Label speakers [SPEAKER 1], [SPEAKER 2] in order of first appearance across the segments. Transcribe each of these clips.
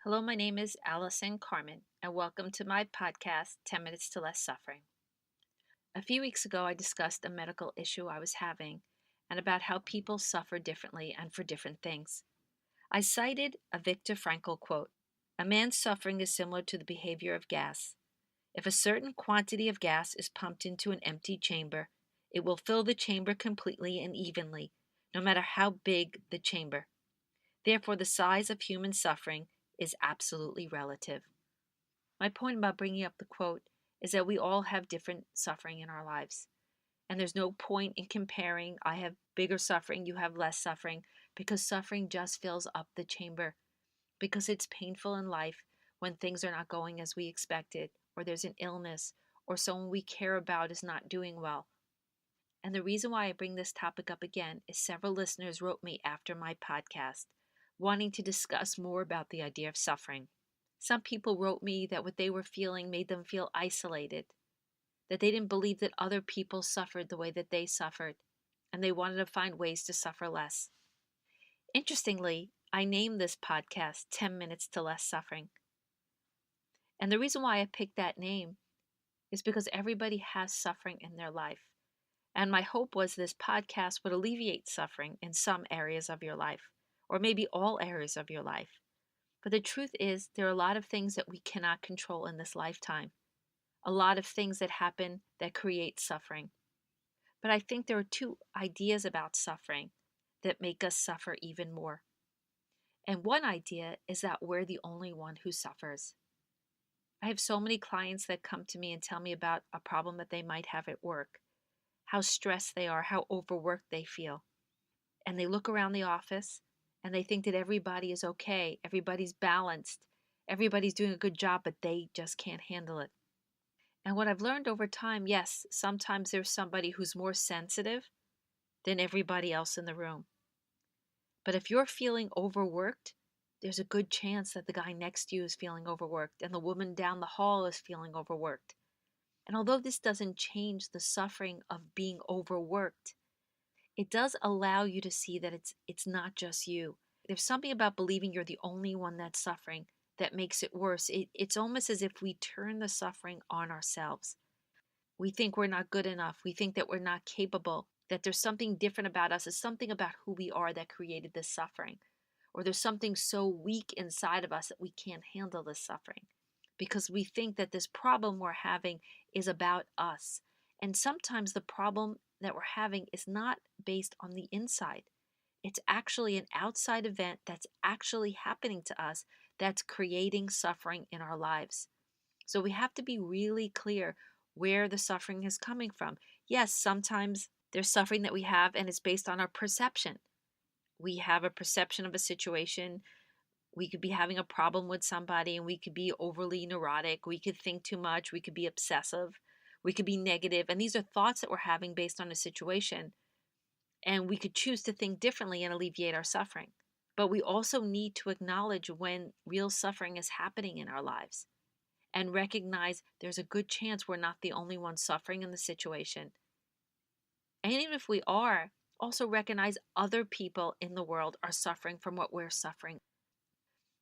[SPEAKER 1] Hello, my name is Allison Carmen, and welcome to my podcast, 10 Minutes to Less Suffering. A few weeks ago, I discussed a medical issue I was having and about how people suffer differently and for different things. I cited a Viktor Frankl quote: "A man's suffering is similar to the behavior of gas. If a certain quantity of gas is pumped into an empty chamber, it will fill the chamber completely and evenly, no matter how big the chamber. Therefore, the size of human suffering is absolutely relative." My point about bringing up the quote is that we all have different suffering in our lives. And there's no point in comparing, I have bigger suffering, you have less suffering, because suffering just fills up the chamber. Because it's painful in life when things are not going as we expected, or there's an illness, or someone we care about is not doing well. And the reason why I bring this topic up again is several listeners wrote me after my podcast, wanting to discuss more about the idea of suffering. Some people wrote me that what they were feeling made them feel isolated, that they didn't believe that other people suffered the way that they suffered, and they wanted to find ways to suffer less. Interestingly, I named this podcast 10 Minutes to Less Suffering. And the reason why I picked that name is because everybody has suffering in their life. And my hope was this podcast would alleviate suffering in some areas of your life, or maybe all areas of your life. But the truth is, there are a lot of things that we cannot control in this lifetime, a lot of things that happen that create suffering. But I think there are two ideas about suffering that make us suffer even more. And one idea is that we're the only one who suffers. I have so many clients that come to me and tell me about a problem that they might have at work, how stressed they are, how overworked they feel. And they look around the office and they think that everybody is okay, everybody's balanced, everybody's doing a good job, but they just can't handle it. And what I've learned over time, yes, sometimes there's somebody who's more sensitive than everybody else in the room. But if you're feeling overworked, there's a good chance that the guy next to you is feeling overworked and the woman down the hall is feeling overworked. And although this doesn't change the suffering of being overworked, it does allow you to see that it's not just you. There's something about believing you're the only one that's suffering that makes it worse. It's almost as if we turn the suffering on ourselves. We think we're not good enough. We think that we're not capable, that there's something different about us. There's something about who we are that created this suffering. Or there's something so weak inside of us that we can't handle this suffering. Because we think that this problem we're having is about us. And sometimes the problem that we're having is not based on the inside. It's actually an outside event that's actually happening to us that's creating suffering in our lives. So we have to be really clear where the suffering is coming from. Yes, sometimes there's suffering that we have and it's based on our perception. We have a perception of a situation. We could be having a problem with somebody and we could be overly neurotic. We could think too much. We could be obsessive. We could be negative. And these are thoughts that we're having based on a situation. And we could choose to think differently and alleviate our suffering. But we also need to acknowledge when real suffering is happening in our lives and recognize there's a good chance we're not the only ones suffering in the situation. And even if we are, also recognize other people in the world are suffering from what we're suffering.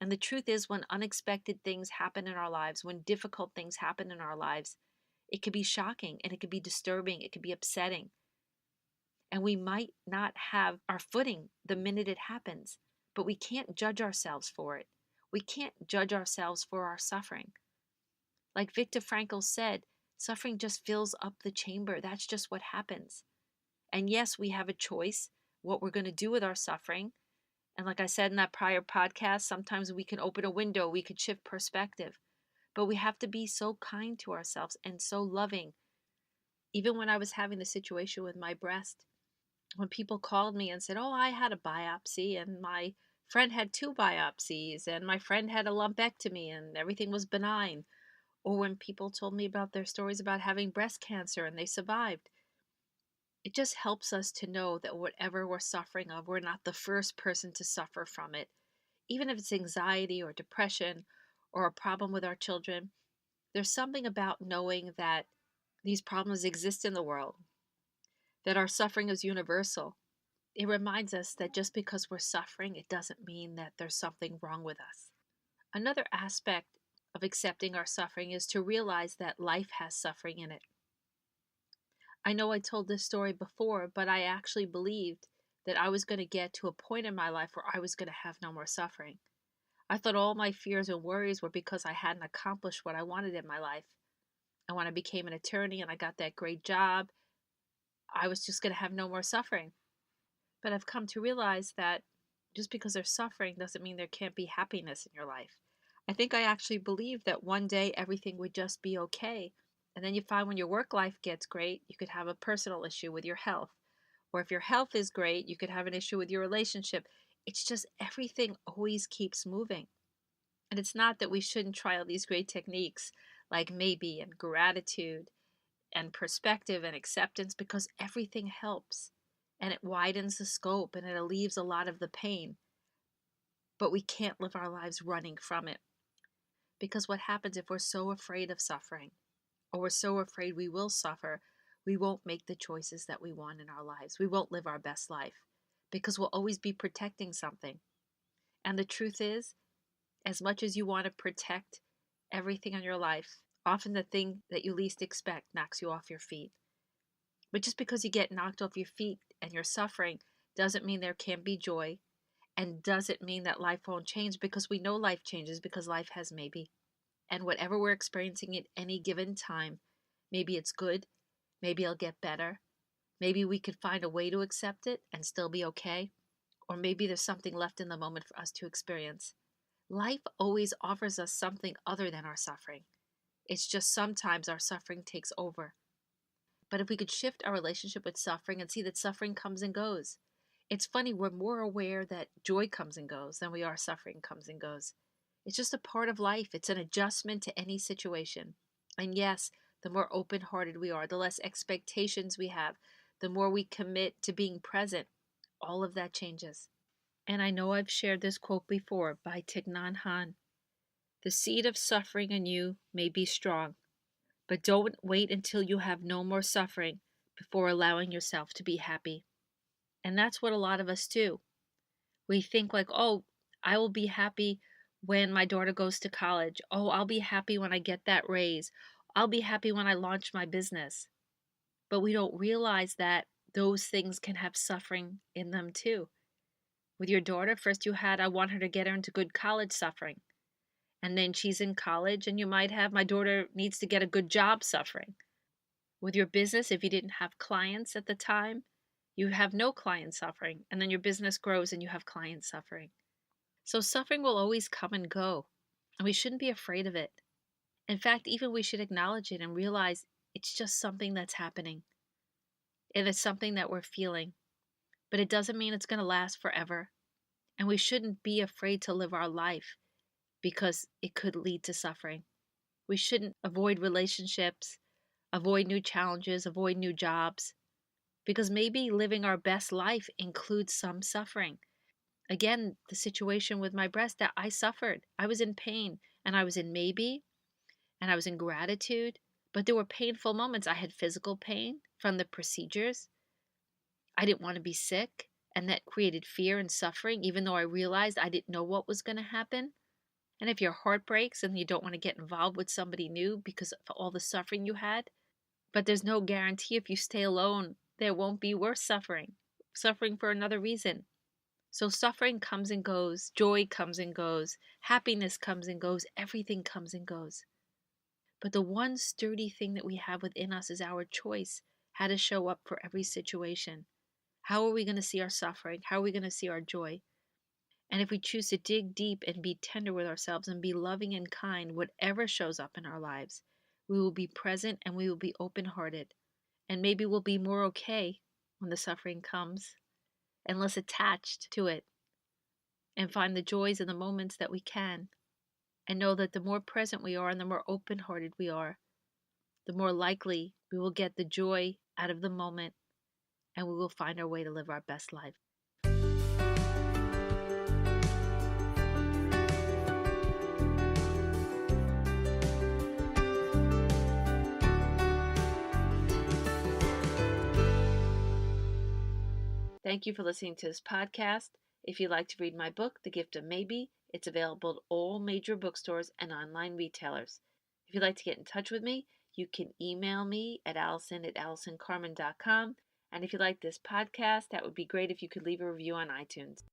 [SPEAKER 1] And the truth is, when unexpected things happen in our lives, when difficult things happen in our lives, it could be shocking and it could be disturbing, it could be upsetting. And we might not have our footing the minute it happens, but we can't judge ourselves for it. We can't judge ourselves for our suffering. Like Viktor Frankl said, suffering just fills up the chamber. That's just what happens. And yes, we have a choice what we're going to do with our suffering. And like I said in that prior podcast, sometimes we can open a window, we could shift perspective. But we have to be so kind to ourselves and so loving. Even when I was having the situation with my breast, when people called me and said, "Oh, I had a biopsy and my friend had 2 biopsies and my friend had a lumpectomy and everything was benign." Or when people told me about their stories about having breast cancer and they survived. It just helps us to know that whatever we're suffering of, we're not the first person to suffer from it. Even if it's anxiety or depression or a problem with our children, there's something about knowing that these problems exist in the world, that our suffering is universal. It reminds us that just because we're suffering, it doesn't mean that there's something wrong with us. Another aspect of accepting our suffering is to realize that life has suffering in it. I know I told this story before, but I actually believed that I was going to get to a point in my life where I was going to have no more suffering. I thought all my fears and worries were because I hadn't accomplished what I wanted in my life. And when I became an attorney and I got that great job, I was just going to have no more suffering. But I've come to realize that just because there's suffering doesn't mean there can't be happiness in your life. I think I actually believed that one day everything would just be okay. And then you find when your work life gets great, you could have a personal issue with your health. Or if your health is great, you could have an issue with your relationship. It's just everything always keeps moving. And it's not that we shouldn't try all these great techniques like maybe and gratitude and perspective and acceptance, because everything helps and it widens the scope and it alleviates a lot of the pain. But we can't live our lives running from it, because what happens if we're so afraid of suffering, or we're so afraid we will suffer, we won't make the choices that we want in our lives. We won't live our best life because we'll always be protecting something. And the truth is, as much as you want to protect everything in your life, often the thing that you least expect knocks you off your feet. But just because you get knocked off your feet and you're suffering doesn't mean there can't be joy, and doesn't mean that life won't change, because we know life changes, because life has maybe. And whatever we're experiencing at any given time, maybe it's good, maybe it'll get better, maybe we could find a way to accept it and still be okay, or maybe there's something left in the moment for us to experience. Life always offers us something other than our suffering. It's just sometimes our suffering takes over. But if we could shift our relationship with suffering and see that suffering comes and goes. It's funny, we're more aware that joy comes and goes than we are suffering comes and goes. It's just a part of life. It's an adjustment to any situation. And yes, the more open-hearted we are, the less expectations we have, the more we commit to being present, all of that changes. And I know I've shared this quote before by Thich Nhat Hanh. The seed of suffering in you may be strong, but don't wait until you have no more suffering before allowing yourself to be happy. And that's what a lot of us do. We think like, oh, I will be happy when my daughter goes to college. Oh, I'll be happy when I get that raise. I'll be happy when I launch my business. But we don't realize that those things can have suffering in them too. With your daughter, first you had, I want her to get her into good college suffering. And then she's in college and you might have, my daughter needs to get a good job suffering. With your business, if you didn't have clients at the time, you have no client suffering, and then your business grows and you have client suffering. So suffering will always come and go, and we shouldn't be afraid of it. In fact, even we should acknowledge it and realize it's just something that's happening. It is something that we're feeling, but it doesn't mean it's going to last forever. And we shouldn't be afraid to live our life because it could lead to suffering. We shouldn't avoid relationships, avoid new challenges, avoid new jobs, because maybe living our best life includes some suffering. Again, the situation with my breast, that I suffered. I was in pain, and I was in maybe, and I was in gratitude, but there were painful moments. I had physical pain from the procedures. I didn't want to be sick, and that created fear and suffering, even though I realized I didn't know what was going to happen. And if your heart breaks and you don't want to get involved with somebody new because of all the suffering you had, but there's no guarantee if you stay alone, there won't be worse suffering for another reason. So suffering comes and goes, joy comes and goes, happiness comes and goes, everything comes and goes. But the one sturdy thing that we have within us is our choice, how to show up for every situation. How are we going to see our suffering? How are we going to see our joy? And if we choose to dig deep and be tender with ourselves and be loving and kind, whatever shows up in our lives, we will be present and we will be open-hearted. And maybe we'll be more okay when the suffering comes and less attached to it, and find the joys in the moments that we can, and know that the more present we are and the more open-hearted we are, the more likely we will get the joy out of the moment, and we will find our way to live our best life. Thank you for listening to this podcast. If you'd like to read my book, The Gift of Maybe, it's available at all major bookstores and online retailers. If you'd like to get in touch with me, you can email me at allison@allisoncarmen.com. And if you like this podcast, that would be great if you could leave a review on iTunes.